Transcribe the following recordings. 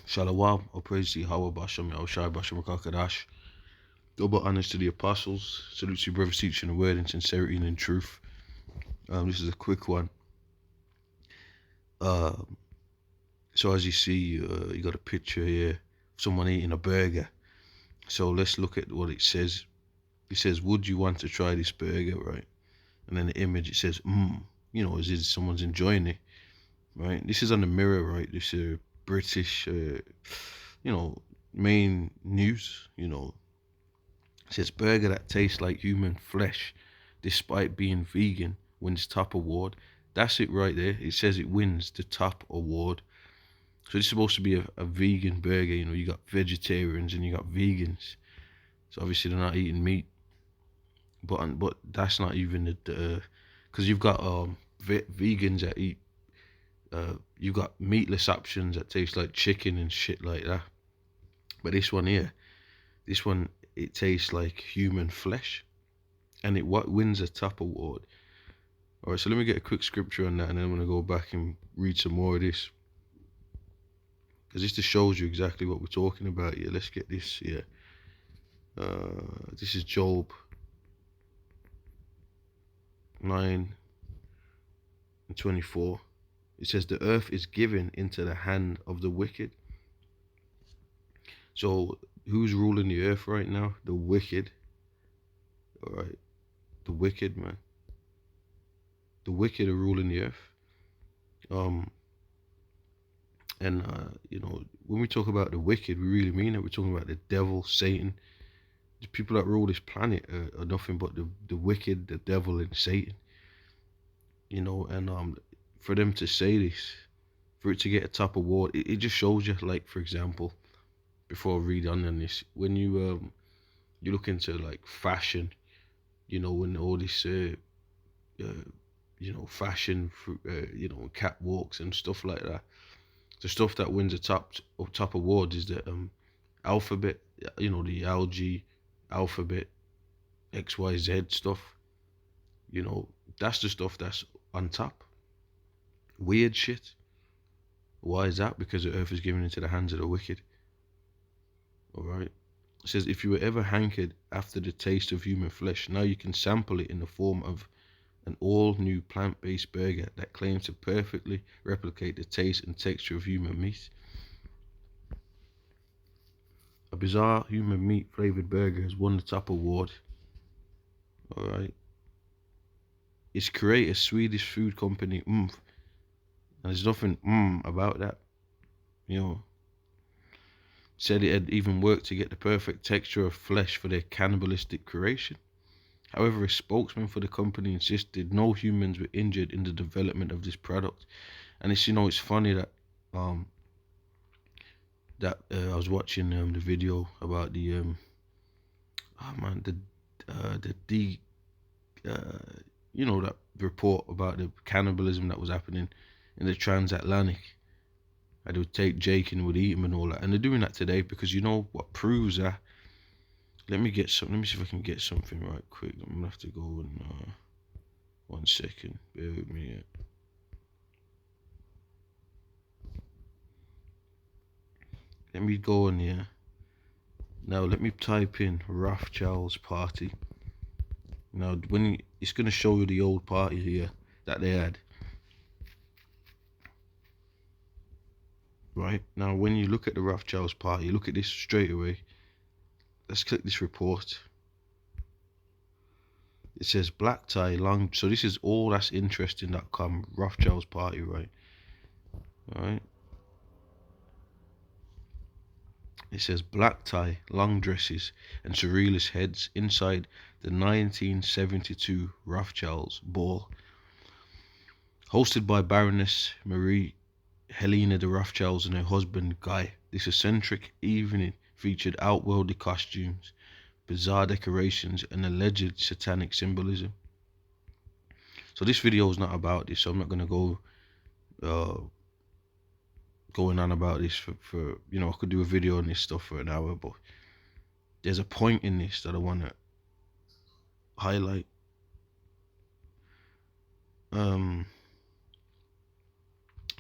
Shalom, all praise to Yahweh Bashem, Yahushai Bashem Rakakadash. Double honors to the apostles. Salute to you, brothers, teaching the word in sincerity and in truth. This is a quick one. Uh, so as you see, you got a picture here of someone eating a burger. So let's look at what it says. It says, would you want to try this burger, right? And then the image, it says, as if someone's enjoying it, right? This is on the Mirror, right? This is British, main news, It says burger that tastes like human flesh despite being vegan wins top award. That's it right there. It says it wins the top award. So this is supposed to be a vegan burger. You got vegetarians and you got vegans. So obviously they're not eating meat. But that's not even the because you've got vegans that eat you've got meatless options that taste like chicken and shit like that. But this one it tastes like human flesh, and it what wins a top award. All right, so let me get a quick scripture on that, and then I'm gonna go back and read some more of this, because this just shows you exactly what we're talking about here. Let's get this here. This is Job 9:24. It says the earth is given into the hand of the wicked. So who's ruling the earth right now? The wicked. All right, the wicked, man. The wicked are ruling the earth. When we talk about the wicked, we really mean it. We're talking about the devil, Satan. The people that rule this planet are nothing but the wicked, the devil, and Satan. For them to say this, for it to get a top award, it just shows you, like, for example, before I read on this, when you look into like fashion, when all this fashion, catwalks and stuff like that. The stuff that wins a top award is the alphabet, the algae, alphabet, XYZ stuff. That's the stuff that's on top. Weird shit. Why is that? Because the earth is given into the hands of the wicked. All right. It says, if you were ever hankered after the taste of human flesh, now you can sample it in the form of an all-new plant-based burger that claims to perfectly replicate the taste and texture of human meat. A bizarre human meat-flavored burger has won the top award. All right. Its creator, Swedish food company and there's nothing about that. Said it had even worked to get the perfect texture of flesh for their cannibalistic creation. However, a spokesman for the company insisted no humans were injured in the development of this product. And it's funny that I was watching the video about the that report about the cannibalism that was happening in the transatlantic. They would take Jake and would eat him and all that, and they're doing that today because what proves that. Let me see if I can get something right quick. I'm gonna have to go and 1 second. Bear with me. Let me go on here. Now let me type in Rothschild's party. Now it's gonna show you the old party here that they had. Right now, when you look at the Rothschild's party, look at this straight away. Let's click this report. It says black tie, long. So this is all that's interesting.com, Rothschild's party, right? Alright. It says black tie, long dresses, and surrealist heads inside the 1972 Rothschild's ball. Hosted by Baroness Marie Helena de Rothschilds and her husband Guy. This eccentric evening featured outworldly costumes, bizarre decorations, and alleged satanic symbolism. So this video is not about this, so I'm not going to go going on about this for I could do a video on this stuff for an hour, but there's a point in this that I want to highlight.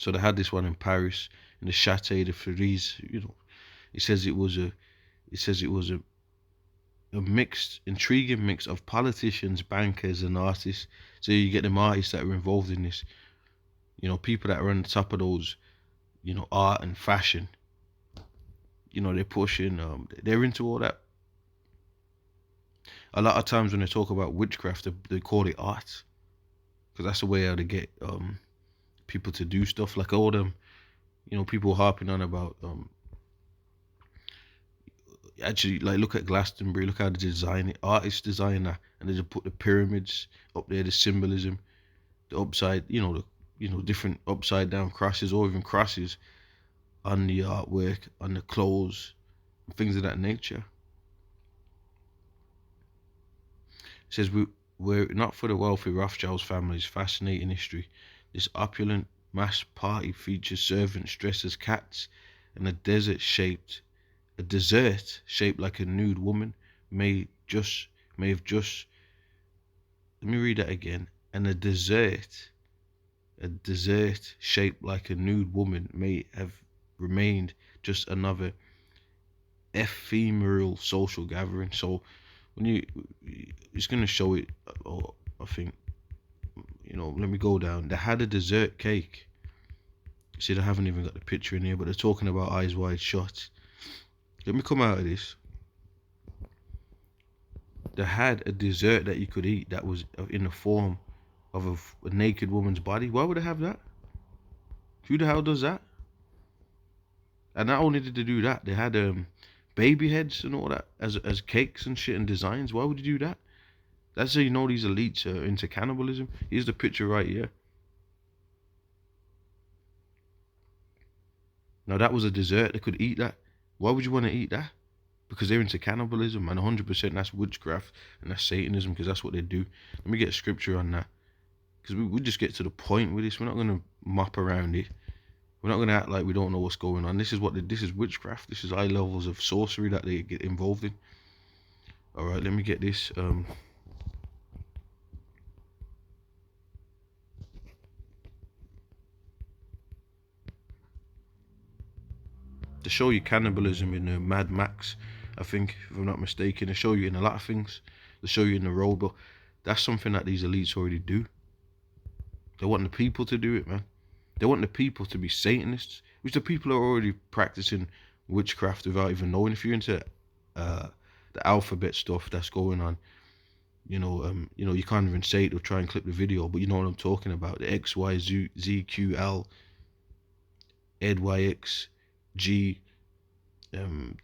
So they had this one in Paris in the Château de Frise. It says it was a mixed, intriguing mix of politicians, bankers, and artists. So you get them artists that are involved in this. People that are on the top of those, art and fashion. They're pushing. They're into all that. A lot of times when they talk about witchcraft, they call it art because that's the way how they get people to do stuff. Like all them, people harping on about actually, like, look at Glastonbury, look how they design it, artists design that, and they just put the pyramids up there, the symbolism, the upside, different upside down crosses or even crosses on the artwork, on the clothes, things of that nature. It says were it not for the wealthy Rothschild's family's fascinating history, this opulent mass party features servants dressed as cats, and a dessert shaped like a nude woman may have just let me read that again. And a dessert shaped like a nude woman may have remained just another ephemeral social gathering. So when it's gonna show it, I think, let me go down. They had a dessert cake. See, they haven't even got the picture in here, but they're talking about eyes wide shut. Let me come out of this. They had a dessert that you could eat that was in the form of a naked woman's body. Why would they have that? Who the hell does that? And not only did they do that, they had baby heads and all that as cakes and shit and designs. Why would you do that? That's how you know these elites are into cannibalism. Here's the picture right here. Now that was a dessert. They could eat that. Why would you want to eat that? Because they're into cannibalism, and 100% that's witchcraft and that's Satanism, because that's what they do. Let me get scripture on that, because we just get to the point with this. We're not going to mop around it. We're not going to act like we don't know what's going on. This is witchcraft. This is high levels of sorcery that they get involved in. All right, let me get this. To show you cannibalism in Mad Max, I think, if I'm not mistaken. They show you in a lot of things. They show you in the road, but that's something that these elites already do. They want the people to do it, man. They want the people to be Satanists, which the people are already practicing witchcraft without even knowing. If you're into the alphabet stuff that's going on, you can't even say it or try and clip the video, but you know what I'm talking about. The X, Y, Z, Q, L, Ed, Y, X, G,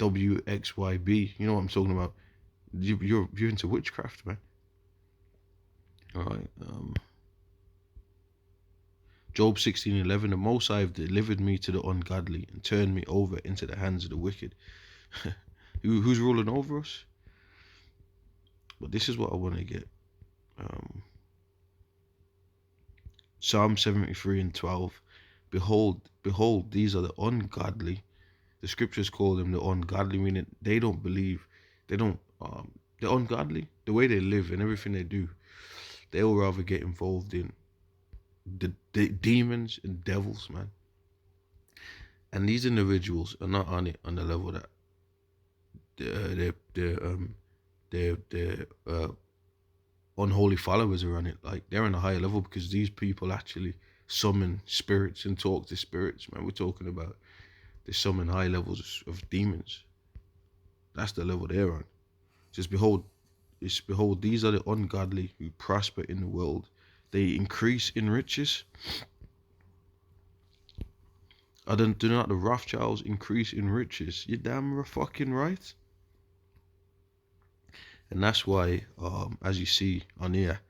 W, X, Y, B. You know what I'm talking about. You're into witchcraft, man. All right. Job 16:11. The Most High have delivered me to the ungodly and turned me over into the hands of the wicked. Who's ruling over us? But this is what I want to get. Psalm 73:12. Behold, these are the ungodly. The scriptures call them the ungodly, meaning they don't believe. They're ungodly. The way they live and everything they do, they'll rather get involved in the demons and devils, man. And these individuals are not on it on the level that their unholy followers are on it. Like, they're on a higher level because these people actually summon spirits and talk to spirits, man. We're talking about they summon high levels of demons. That's the level they're on. It says, behold, these are the ungodly who prosper in the world. They increase in riches. Do not the Rothschilds increase in riches? You damn fucking right. And that's why, as you see on here,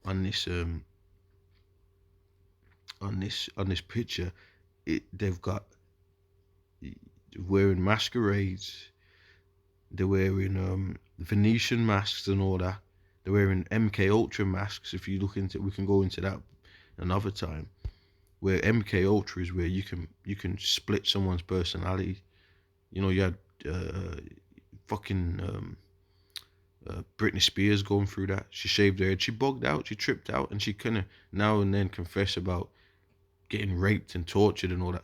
on this picture, they've got wearing masquerades. They're wearing Venetian masks and all that. They're wearing MK Ultra masks. If you look into, we can go into that another time. Where MK Ultra is where you can split someone's personality. You had Britney Spears going through that. She shaved her head. She bugged out. She tripped out, and she couldn't now and then confess about getting raped and tortured and all that.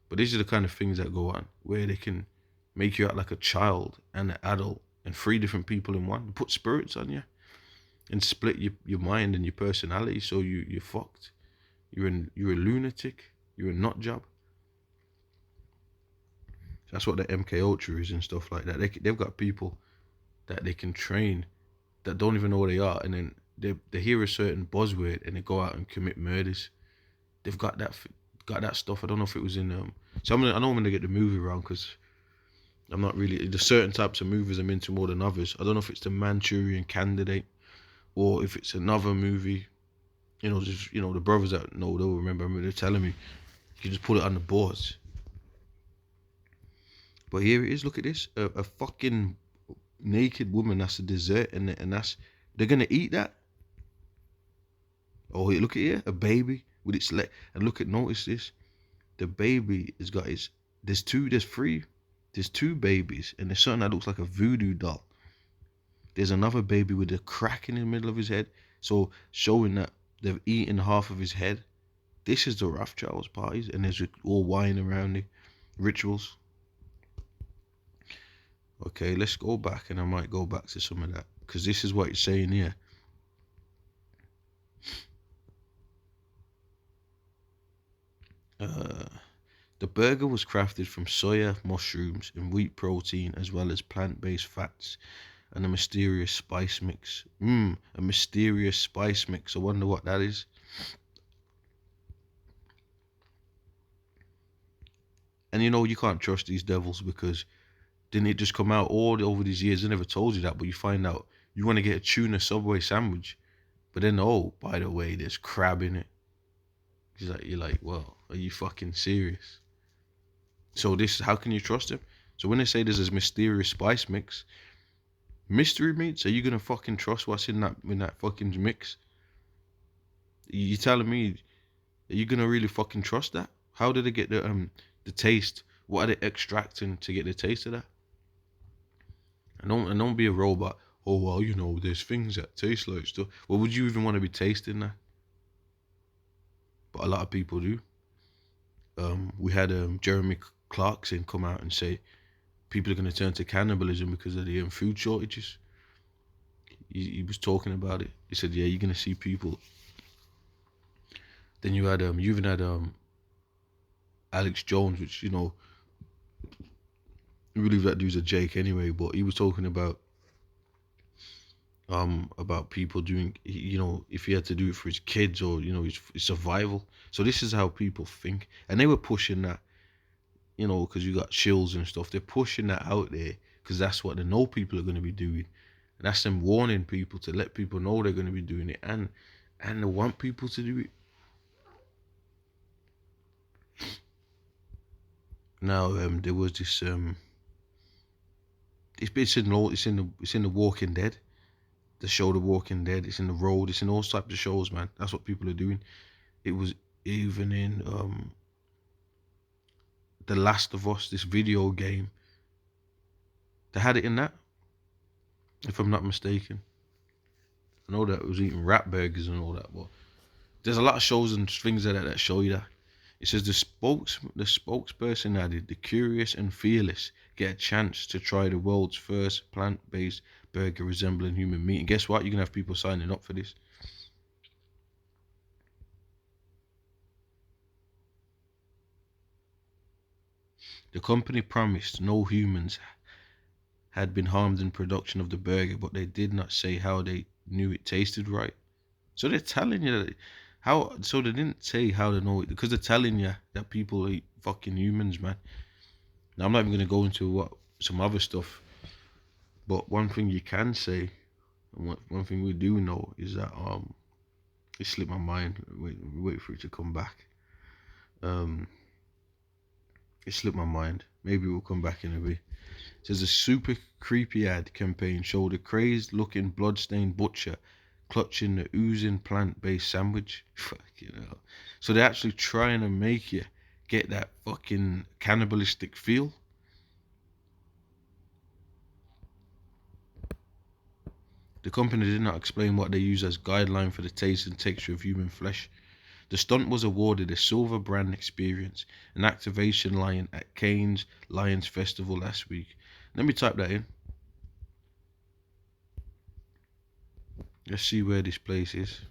But these are the kind of things that go on where they can make you act like a child and an adult and three different people in one. Put spirits on you and split your mind and your personality. So you're fucked. You're a lunatic. You're a nut job. That's what the MK Ultra is and stuff like that. They've got people that they can train that don't even know where they are, and then they hear a certain buzzword and they go out and commit murders. They've got that stuff. I don't know if it was in So I don't want to get the movie wrong because I'm not really. There's certain types of movies I'm into more than others. I don't know if it's the Manchurian Candidate or if it's another movie. Just the brothers that know they'll remember. I mean, they're telling me you can just put it on the boards. But here it is. Look at this. A fucking naked woman. That's a dessert, and they're gonna eat that. Oh, look at here. A baby with its leg. And notice this. The baby has got his. There's two babies, and there's something that looks like a voodoo doll. There's another baby with a crack in the middle of his head, so showing that they've eaten half of his head. This is the Rothschild's parties, and there's all wine around the rituals. Okay, let's go back, and I might go back to some of that, because this is what it's saying here. The burger was crafted from soya, mushrooms, and wheat protein, as well as plant-based fats, and a mysterious spice mix. A mysterious spice mix. I wonder what that is. And you can't trust these devils because didn't it just come out all over these years? I never told you that, but you find out you want to get a tuna Subway sandwich, but then by the way, there's crab in it. You're like, well, are you fucking serious? So how can you trust him? So when they say there's this mysterious spice mix, mystery meats, are you gonna fucking trust what's in that fucking mix? You telling me, are you gonna really fucking trust that? How did they get the taste? What are they extracting to get the taste of that? And don't be a robot. Oh well, there's things that taste like stuff. Well, would you even want to be tasting that? But a lot of people do. We had Jeremy Clarkson come out and say people are going to turn to cannibalism because of the food shortages. He was talking about it. He said, yeah, you're going to see people. Then you even had Alex Jones, which we believe that dude's a Jake anyway, but he was talking about people doing, if he had to do it for his kids or his survival. So this is how people think, and they were pushing that, because you got shills and stuff. They're pushing that out there because that's what they know people are going to be doing, and that's them warning people to let people know they're going to be doing it, and they want people to do it. Now there was this it's in the Walking Dead. The show The Walking Dead. It's in The Road. It's in all types of shows, man. That's what people are doing. It was even in The Last of Us, this video game. They had it in that, if I'm not mistaken. I know that it was eating rat burgers and all that, but there's a lot of shows and things like that show you that. It says the spokesperson added, the curious and fearless get a chance to try the world's first plant-based burger resembling human meat. And guess what? You're going to have people signing up for this. The company promised no humans had been harmed in production of the burger, but they did not say how they knew it tasted right. So they're telling you that so they didn't say how they know it, because they're telling you that people eat fucking humans, man. Now I'm not even going to go into some other stuff, but one thing you can say, and one thing we do know is that it slipped my mind. Wait for it to come back. It slipped my mind. Maybe we'll come back in a bit. It says a super creepy ad campaign showed a crazed looking bloodstained butcher clutching the oozing plant-based sandwich. Fucking hell. So they're actually trying to make you get that fucking cannibalistic feel. The company did not explain what they use as guideline for the taste and texture of human flesh. The stunt was awarded a Silver Brand Experience, an activation lion at Cannes Lions Festival last week. Let me type that in. Let's see where this place is.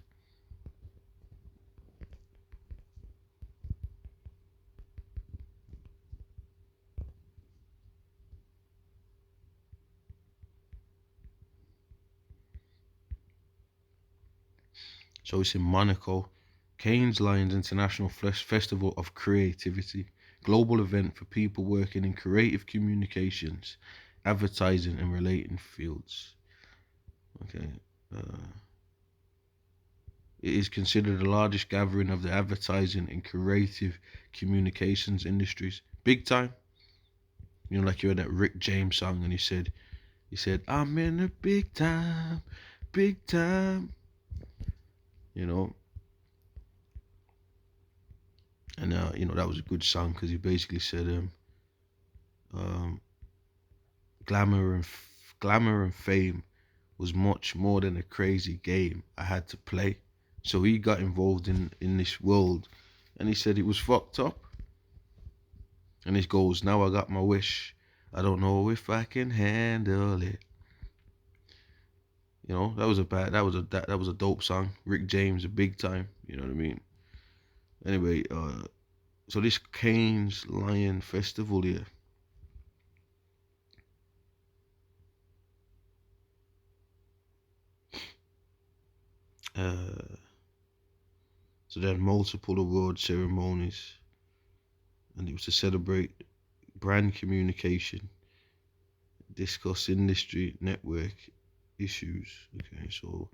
So it's in Monaco. Cannes Lions International Festival of Creativity. Global event for people working in creative communications, advertising, and related fields. Okay. Uh, it is considered the largest gathering of the advertising and creative communications industries. Big time. You know, like you heard that Rick James song, and he said, "I'm in the big time, big time." You know, and that was a good song because he basically said, um, glamour and fame was much more than a crazy game I had to play. So he got involved in this world, and he said it was fucked up. And he goes, "Now I got my wish. I don't know if I can handle it." That was a dope song. Rick James, a big time. You know what I mean? Anyway, so this Cannes Lion Festival here, uh, so they had multiple award ceremonies, and it was to celebrate brand communication, discuss industry network issues. Okay, so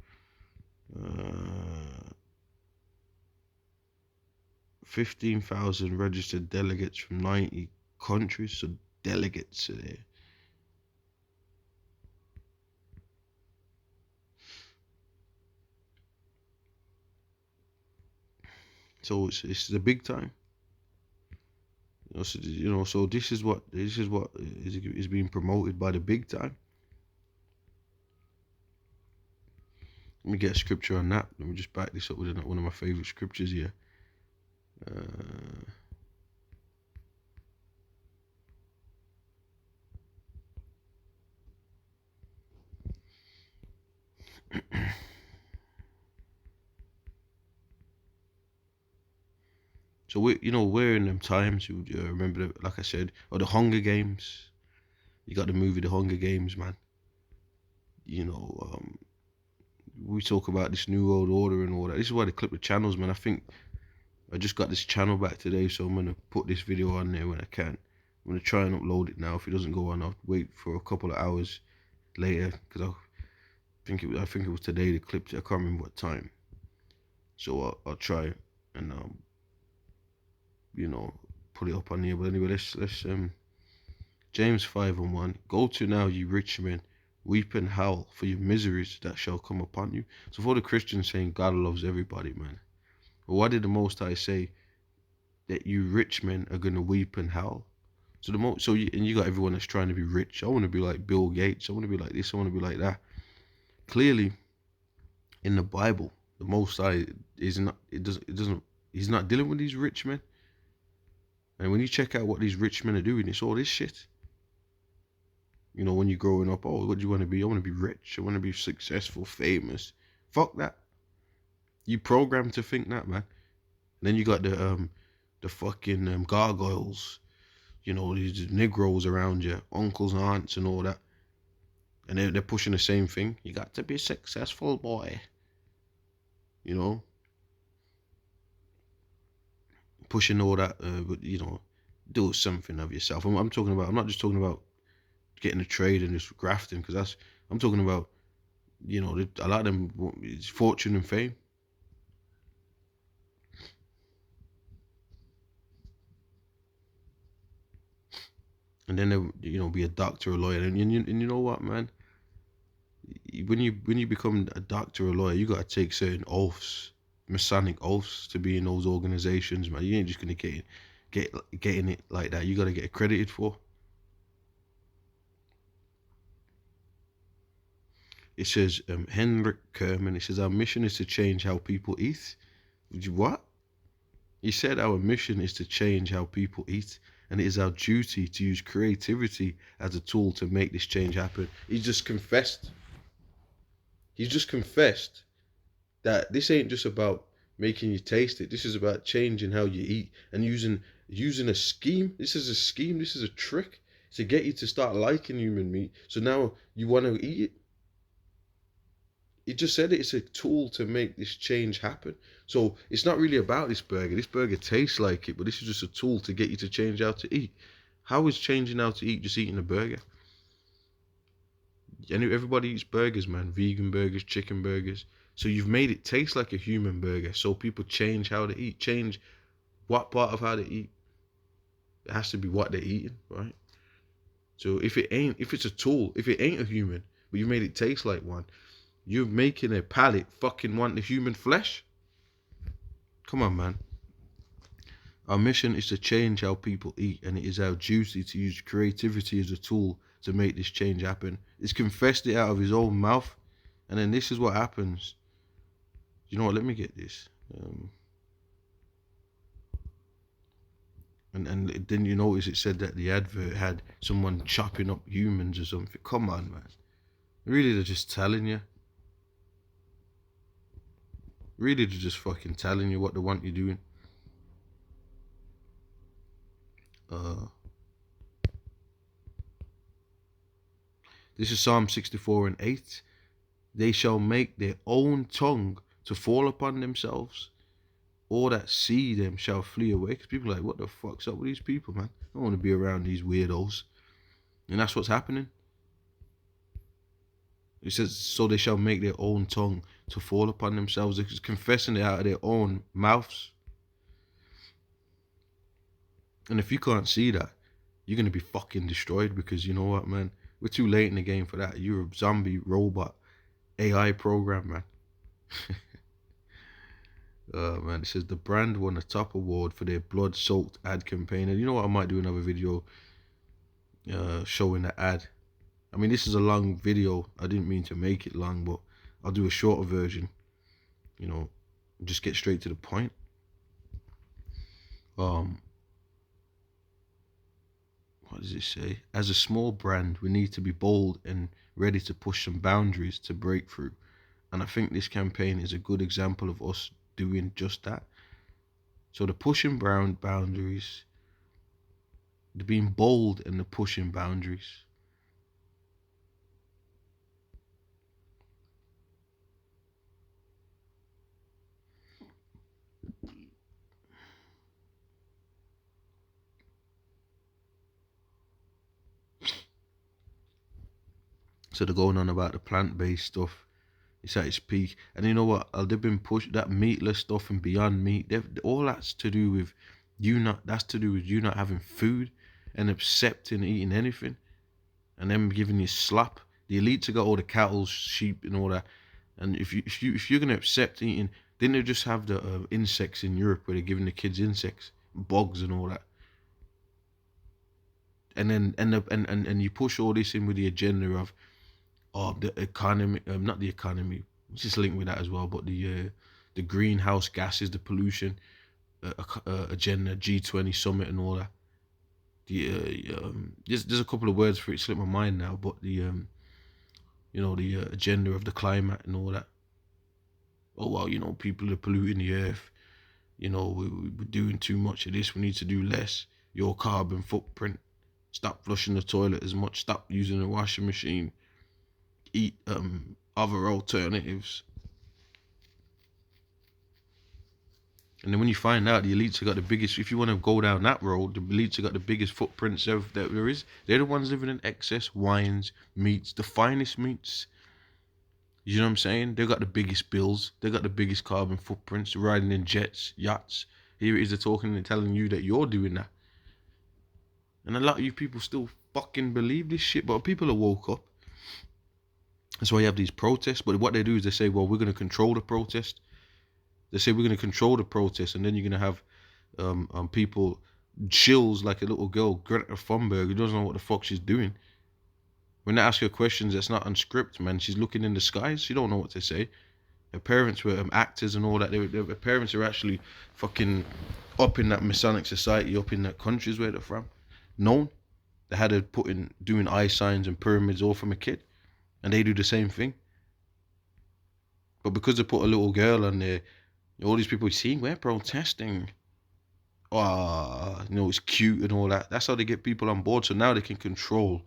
uh, 15,000 registered delegates from 90 countries. So delegates are there. So it's the big time. So this is what is being promoted by the big time. Let me get a scripture on that. Let me just back this up with one of my favorite scriptures here. Uh, so we're in them times. You remember, like I said, or the Hunger Games. You got the movie The Hunger Games, man. You know, we talk about this new world order and all that. This is why they clip the channels, man. I think I just got this channel back today, so I'm gonna put this video on there when I can. I'm gonna try and upload it now. If it doesn't go on, I'll wait for a couple of hours later because I think it was today they clipped it. I can't remember what time. So I'll try and you know put it up on here. But anyway, let's James 5:1. Go to now, you rich men, weep and howl for your miseries that shall come upon you. So for the Christians saying God loves everybody, man. But why did the Most High say that you rich men are gonna weep and howl? So you got everyone that's trying to be rich. I want to be like Bill Gates. I want to be like this. I want to be like that. Clearly, in the Bible, the Most High is not. It doesn't. He's not dealing with these rich men. And when you check out what these rich men are doing, it's all this shit. When you're growing up, oh, what do you want to be? I want to be rich. I want to be successful, famous. Fuck that. You programmed to think that, man. And then you got the fucking gargoyles. These Negroes around you, uncles and aunts and all that. And they're pushing the same thing. You got to be successful, boy. You know, pushing all that, but do something of yourself. I'm talking about. I'm not just talking about getting a trade and just grafting, because that's. I'm talking about. A lot of them it's fortune and fame, and then they be a doctor or a lawyer, and you know what, man. When you become a doctor or a lawyer, you gotta take certain oaths, Masonic oaths, to be in those organizations, man. You ain't just gonna getting it like that. You gotta get accredited for. It says Henrik Kerman. It says our mission is to change how people eat. What? He said our mission is to change how people eat, and it is our duty to use creativity as a tool to make this change happen. He just confessed. He's just confessed that this ain't just about making you taste it. This is about changing how you eat and using a scheme. This is a scheme. This is a trick to get you to start liking human meat. So now you want to eat it. It just said it's a tool to make this change happen. So it's not really about this burger. This burger tastes like it, but this is just a tool to get you to change how to eat. How is changing how to eat just eating a burger? And everybody eats burgers, man. Vegan burgers, chicken burgers. So you've made it taste like a human burger. So people change how to eat. Change what part of how to eat. It has to be what they're eating, right? So if it's a tool, if it ain't a human, but you made it taste like one, you're making a palate fucking want the human flesh. Come on, man. Our mission is to change how people eat, and it is our duty to use creativity as a tool to make this change happen. He's confessed it out of his own mouth, and then this is what happens. You know what? Let me get this. And then you notice it said that the advert had someone chopping up humans or something. Come on, man. Really, they're just telling you. Really, they're just fucking telling you what they want you doing. This is Psalm 64 and 8. They shall make their own tongue to fall upon themselves. All that see them shall flee away. Because people are like, what the fuck's up with these people, man? I don't want to be around these weirdos. And that's what's happening. It says, so they shall make their own tongue to fall upon themselves. They're just confessing it out of their own mouths. And if you can't see that, you're going to be fucking destroyed, because you know what, man? We're too late in the game for that. You're a zombie robot AI program, man. Man, it says the brand won a top award for their blood-soaked ad campaign. And you know what? I might do another video showing the ad. I mean, this is a long video. I didn't mean to make it long, but I'll do a shorter version. You know, just get straight to the point. What does it say? As a small brand, we need to be bold and ready to push some boundaries to break through. And I think this campaign is a good example of us doing just that. So the pushing boundaries, the being bold and the pushing boundaries. So they're going on about the plant-based stuff. It's at its peak. And you know what? They've been pushed that meatless stuff and beyond meat. All that's to do with that's to do with you not having food and accepting eating anything. And them giving you slap. The elites have got all the cattle, sheep, and all that. And if you're gonna accept eating, didn't they just have the insects in Europe where they're giving the kids insects, bugs, and all that? And then and you push all this in with the agenda of the economy, not the economy, it's just linked with that as well, but the greenhouse gases, the pollution agenda, G20 summit, and all that. There's a couple of words for it, slip my mind now, but the the agenda of the climate and all that. Oh well, people are polluting the earth. We're doing too much of this. We need to do less. Your carbon footprint. Stop flushing the toilet as much. Stop using the washing machine. Eat other alternatives. And then when you find out the elites have got the biggest, if you want to go down that road, the elites have got the biggest footprints that there is. They're the ones living in excess, wines, meats, the finest meats. You know what I'm saying? They've got the biggest bills. They've got the biggest carbon footprints, riding in jets, yachts. Here it is, they're talking and telling you that you're doing that. And a lot of you people still fucking believe this shit, but people are woke up. That's why you have these protests. But what they do is they say, well, we're going to control the protest. They say we're going to control the protest, and then you're going to have people chills like a little girl, Greta Thunberg, who doesn't know what the fuck she's doing. When they ask her questions that's not unscripted, man, she's looking in the skies. She don't know what to say. Her parents were actors and all that. Their parents are actually fucking up in that Masonic society, up in that countries where they're from. Known. They had her doing eye signs and pyramids all from a kid. And they do the same thing. But because they put a little girl on there, all these people seeing we're protesting. It's cute and all that. That's how they get people on board. So now they can control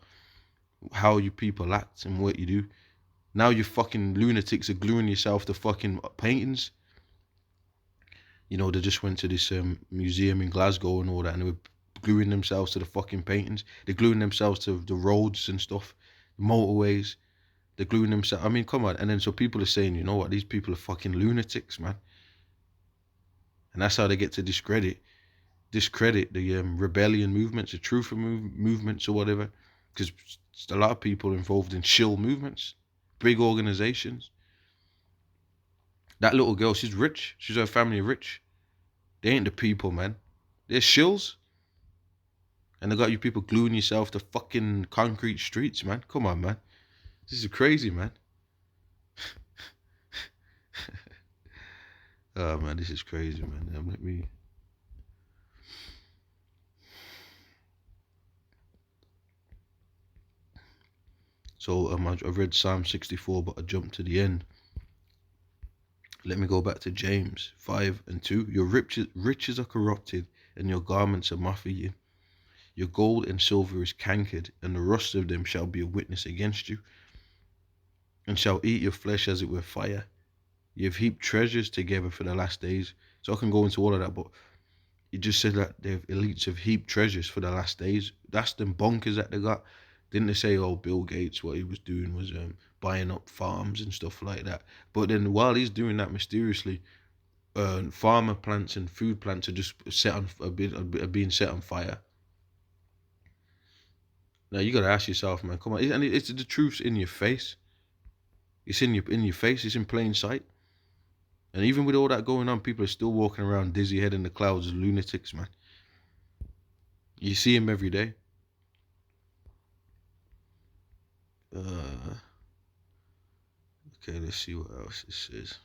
how you people act and what you do. Now you fucking lunatics are gluing yourself to fucking paintings. They just went to this museum in Glasgow and all that, and they were gluing themselves to the fucking paintings. They're gluing themselves to the roads and stuff, motorways. They're gluing themselves. I mean, come on. And then so people are saying, you know what? These people are fucking lunatics, man. And that's how they get to discredit the rebellion movements, the truth movements or whatever, because a lot of people involved in shill movements, big organizations. That little girl, she's rich. She's her family rich. They ain't the people, man. They're shills. And they got you people gluing yourself to fucking concrete streets, man. Come on, man. This is crazy, man. Oh, man, this is crazy, man. Let me... So I read Psalm 64, but I jumped to the end. Let me go back to James 5:2. Your riches are corrupted, and your garments are moth-eaten. Your gold and silver is cankered, and the rust of them shall be a witness against you, and shall eat your flesh as it were fire. You have heaped treasures together for the last days. So I can go into all of that, but it just said that the elites have heaped treasures for the last days. That's them bonkers that they got. Didn't they say, Bill Gates, what he was doing was buying up farms and stuff like that? But then while he's doing that mysteriously, farmer plants and food plants are just being set on fire. Now you gotta ask yourself, man, come on, and it's the truth's in your face. It's in your face. It's in plain sight. And even with all that going on, people are still walking around dizzy head in the clouds as lunatics, man. You see them every day. Okay, let's see what else it says.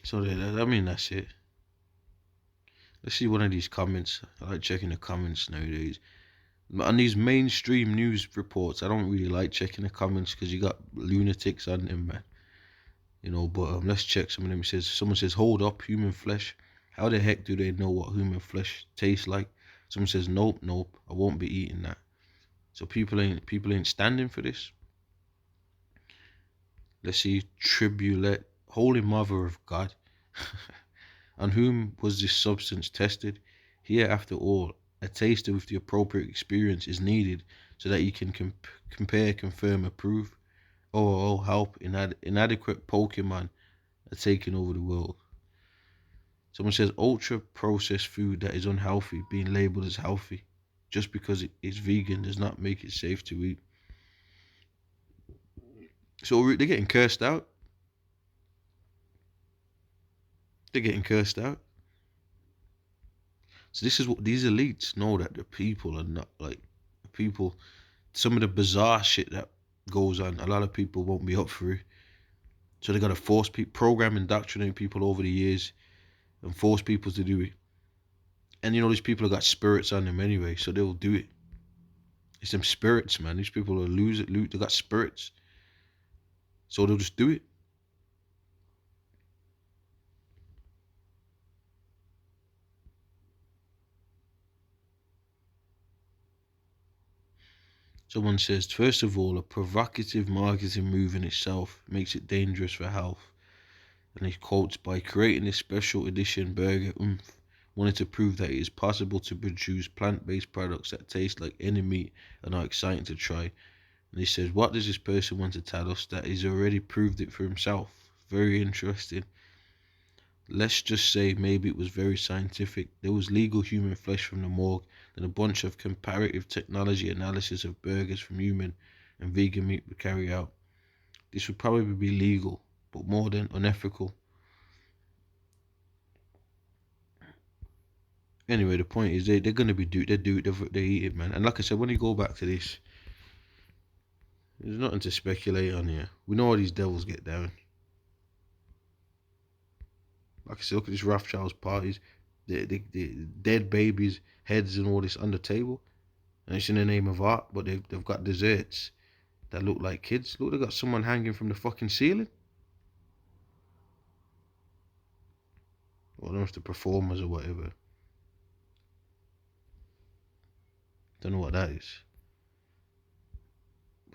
So I mean, that's it. Let's see one of these comments. I like checking the comments nowadays. On these mainstream news reports, I don't really like checking the comments because you got lunatics on them, man. But let's check some of them. Someone says, hold up, human flesh. How the heck do they know what human flesh tastes like? Someone says, nope, I won't be eating that. So people ain't standing for this. Let's see, tribulate, Holy Mother of God. On whom was this substance tested? Here, after all, a taster with the appropriate experience is needed so that you can compare, confirm, approve. Oh, help, inadequate Pokemon are taking over the world. Someone says ultra-processed food that is unhealthy being labeled as healthy. Just because it is vegan does not make it safe to eat. So they're getting cursed out. They're getting cursed out. So this is what these elites know, that the people are not like people. Some of the bizarre shit that goes on, a lot of people won't be up for it. So they gotta force people, program, indoctrinate people over the years, and force people to do it. And these people have got spirits on them anyway, so they'll do it. It's them spirits, man. These people are they got spirits, so they'll just do it. Someone says, first of all, a provocative marketing move in itself makes it dangerous for health. And he quotes, by creating this special edition burger, wanted to prove that it is possible to produce plant-based products that taste like any meat and are exciting to try. And he says, what does this person want to tell us? That he's already proved it for himself. Very interesting. Let's just say maybe it was very scientific. There was legal human flesh from the morgue, then a bunch of comparative technology analysis of burgers from human and vegan meat would carry out. This would probably be legal, but more than unethical. Anyway, the point is they're gonna be they eat it, man. And like I said, when you go back to this, there's nothing to speculate on here. We know how these devils get down. Like I said, look at this Rothschild's parties, the dead babies' heads and all this on the table, and it's in the name of art. But they've got desserts that look like kids. Look, they got someone hanging from the fucking ceiling. Well, I don't know if the performers or whatever. Don't know what that is.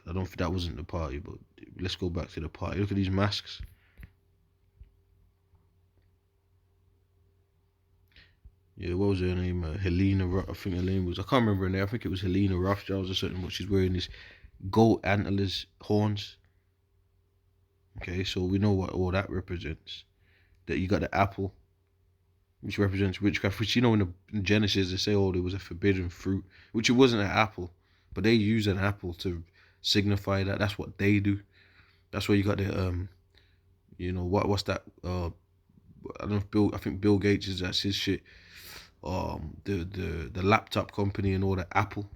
I don't think that wasn't the party, but let's go back to the party. Look at these masks. Yeah, what was her name? Helena. I think her name was. I can't remember her name. I think it was Helena Rothschild or something. But she's wearing this goat antlers horns. Okay, so we know what all that represents. That you got the apple, which represents witchcraft. Which in Genesis they say, oh, there was a forbidden fruit, which it wasn't an apple, but they use an apple to signify that. That's what they do. That's why you got the what's that? I don't know if I think Bill Gates that's his shit. The laptop company and all the apple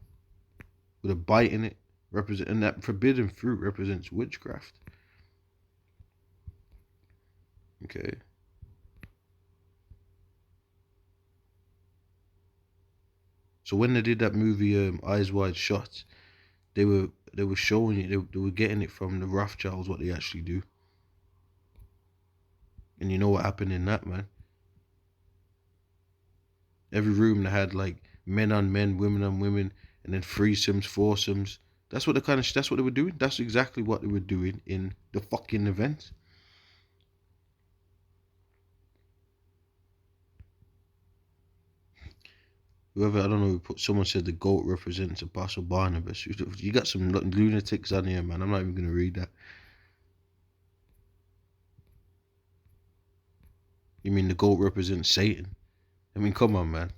with a bite in it and that forbidden fruit represents witchcraft. Okay. So when they did that movie, Eyes Wide Shut, they were showing it. They were getting it from the Rothschilds what they actually do. And you know what happened in that, man? Every room they had like men on men, women on women, and then threesomes, foursomes. That's what that's what they were doing. That's exactly what they were doing in the fucking event. Whoever, I don't know, someone said the goat represents Apostle Barnabas. You got some lunatics on here, man. I'm not even gonna read that. You mean the goat represents Satan? I mean, come on, man.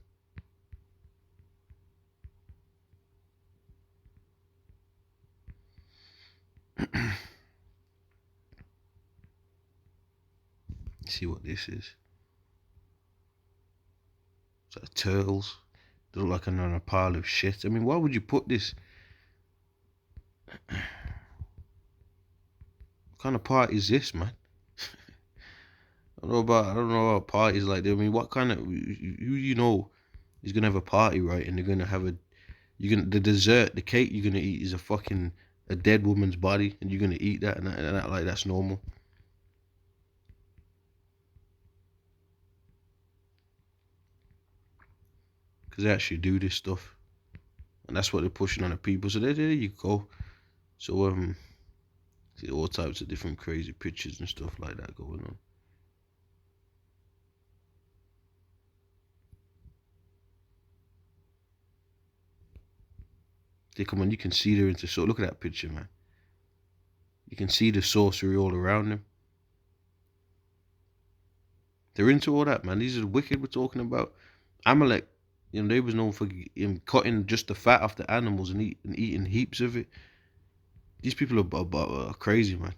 See what this is. It's like turtles. They look like on a pile of shit. I mean, why would you put this? What kind of party is this, man? I don't know about parties like that. I mean, what kind of who is gonna have a party, right? And they're gonna have the dessert, the cake you're gonna eat is a dead woman's body, and you're gonna eat that and that like that's normal. Because they actually do this stuff, and that's what they're pushing on the people. So there you go. So see all types of different crazy pictures and stuff like that going on. They come on, you can see they're into so. Look at that picture, man. You can see the sorcery all around them. They're into all that, man. These are the wicked we're talking about. Amalek, they was known for cutting just the fat off the animals and eating heaps of it. These people are crazy, man.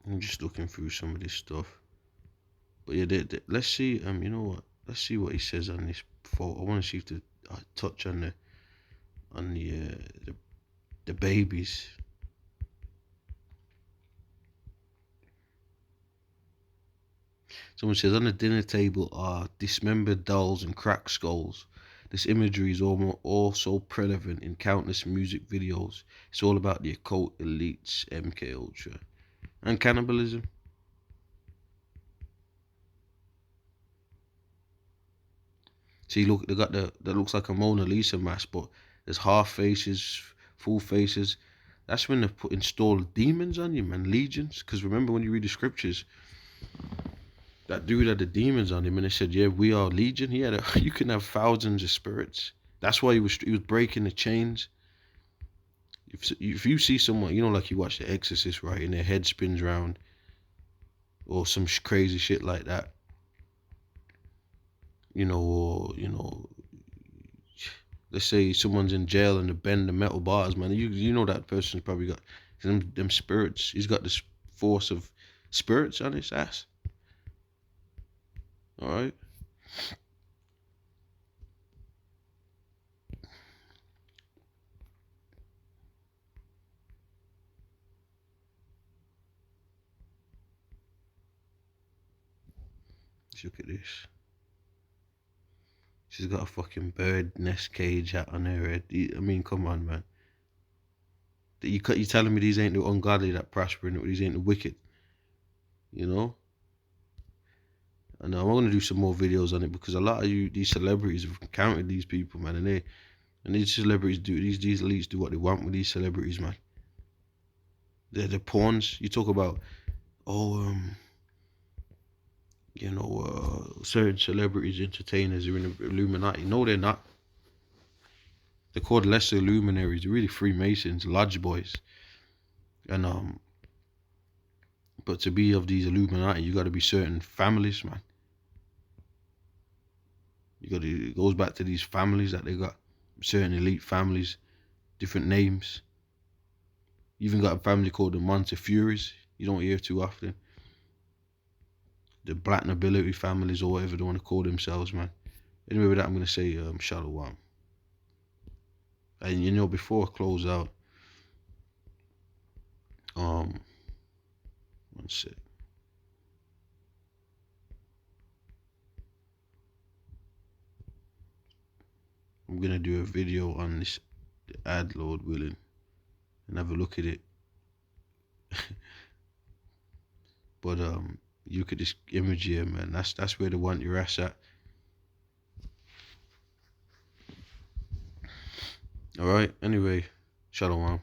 I'm just looking through some of this stuff. But yeah, let's see. You know what? Let's see what he says on this photo. I want to see if to touch on the babies. Someone says on the dinner table are dismembered dolls and cracked skulls. This imagery is also prevalent in countless music videos. It's all about the occult elites, MK Ultra, and cannibalism. See, look, they got that looks like a Mona Lisa mask, but there's half faces, full faces. That's when they've installed demons on you, man, legions. Because remember when you read the scriptures, that dude had the demons on him, and they said, "Yeah, we are legion." You can have thousands of spirits. That's why he was breaking the chains. If you see someone, like you watch The Exorcist, right, and their head spins around, or some crazy shit like that, or let's say someone's in jail and they bend the metal bars, man. You know that person's probably got them spirits. He's got this force of spirits on his ass. All right. Let's look at this. She's got a fucking bird nest cage hat on her head. I mean, come on, man. You telling me these ain't the ungodly that prosper, and these ain't the wicked, you know? And I'm gonna do some more videos on it because a lot of these celebrities have encountered these people, man, and these celebrities these elites do what they want with these celebrities, man. They're the pawns. You talk about, oh, certain celebrities, entertainers are in the Illuminati. No, they're not. They're called lesser luminaries. They're really Freemasons, lodge boys, and But to be of these Illuminati, you got to be certain families, man. It goes back to these families that they got, certain elite families, different names. You even got a family called the Montefiores. You don't hear too often. The black nobility families, or whatever they want to call themselves, man. Anyway, with that, I'm gonna say Shalom. And before I close out, one sec. I'm gonna do a video on this ad, Lord willing, and have a look at it. But you could just image here, man. That's where they want your ass at. All right. Anyway, Shalom.